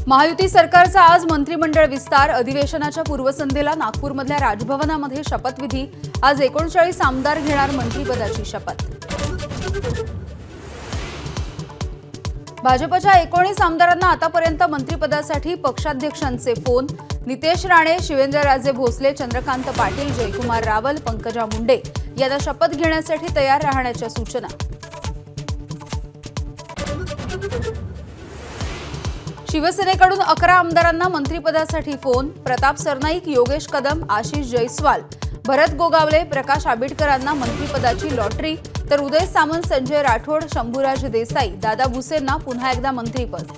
महायुती सरकारचा आज मंत्रिमंडळ विस्तार। अधिवेशनाच्या पूर्वसंध्येला नागपूरमधल्या राजभवनामध्ये शपथविधी। आज 39 आमदार घेणार मंत्रिपदाची शपथ। भाजपच्या 19 आमदारांना आतापर्यंत मंत्रिपदासाठी पक्षाध्यक्षांचे फोन। नितेश राणे, शिवेंद्रराजे भोसले, चंद्रकांत पाटील, जयकुमार रावल, पंकजा मुंडे यांना शपथ घेण्यासाठी तयार राहण्याच्या सूचना। शिवसेनेकडून 11 आमदारांना मंत्रिपदासाठी फोन। प्रताप सरनाईक, योगेश कदम, आशिष जयस्वाल, भरत गोगावले, प्रकाश आंबेडकरांना मंत्रिपदाची लॉटरी, तर उदय सामंत, संजय राठोड, शंभूराज देसाई, दादा भुसेंना पुन्हा एकदा मंत्रिपद।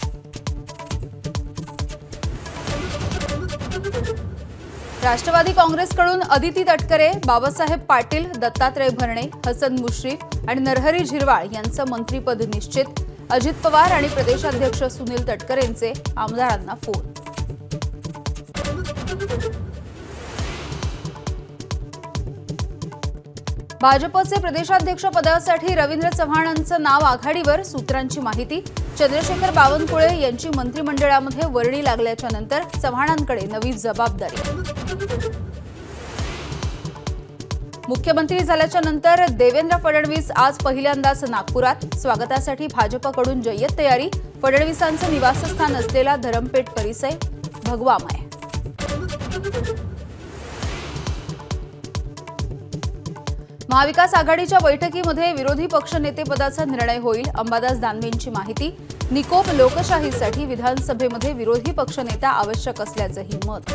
राष्ट्रवादी काँग्रेसकडून अदिती तटकरे, बाबासाहेब पाटील, दत्तात्रय भरणे, हसन मुश्रीफ आणि नरहरी झिरवाळ यांचं मंत्रिपद निश्चित। अजित पवार आणि प्रदेशाध्यक्ष सुनील तटकरेंचे आमदारांना फोन। भाजपचे प्रदेशाध्यक्ष पदासाठी रवींद्र चव्हाणांचं नाव आघाडीवर। सूत्रांची माहिती, चंद्रशेखर बावनकुळे यांची मंत्रिमंडळामध्ये वर्णी लागल्याच्या नंतर चव्हाणांकडे नवी जबाबदारी। मुख्यमंत्री झाल्याच्या नंतर देवेंद्र फडणवीस आज पहिल्यांदाच नागपुरात। स्वागतासाठी भाजपकडून जय्यत तयारी। फडणवीसांचं निवासस्थान असलेला धरमपेठ परिसर भगवामय। महाविकास आघाडीच्या बैठकीमध्ये विरोधी पक्षनेतेपदाचा निर्णय होईल। अंबादास दानवेंची माहिती, निकोप लोकशाहीसाठी विधानसभेमध्ये विरोधी पक्षनेता आवश्यक असल्याचंही मत।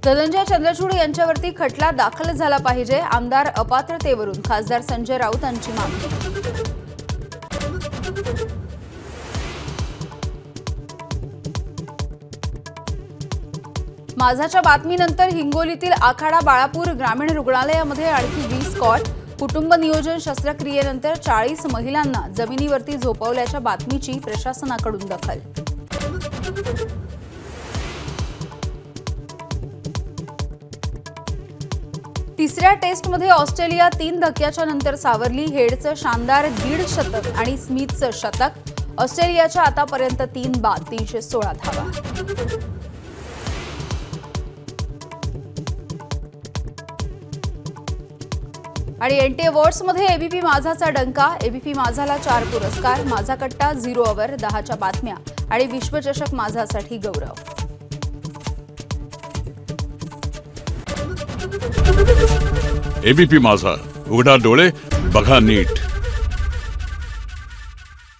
धनंजय चंद्रचूड यांच्यावरती खटला दाखल झाला पाहिजे। आमदार अपात्रतेवरून खासदार संजय राऊतांची मागणी। माझाच्या बातमीनंतर हिंगोलीतील आखाडा बाळापूर ग्रामीण रुग्णालयामध्ये आणखी 20 कॉट। कुटुंब नियोजन शस्त्रक्रियेनंतर 40 महिलांना जमिनीवरती झोपवल्याच्या बातमीची प्रशासनाकडून दखल। तिसऱ्या टेस्टमध्ये ऑस्ट्रेलिया 3 धक्क्याच्या नंतर सावरली। हेडचं शानदार 1.5 शतक आणि स्मिथचं शतक। ऑस्ट्रेलियाच्या आतापर्यंत 3 बाद, 316 धावा। आणि एनटी अवॉर्ड्समध्ये एबीपी माझाचा डंका। एबीपी माझाला 4 पुरस्कार। माझा कट्टा, 0 ओव्हर, 10च्या बातम्या आणि विश्वचषक माझासाठी गौरव। एबीपी माझा, उघडा डोळे बघा नीट।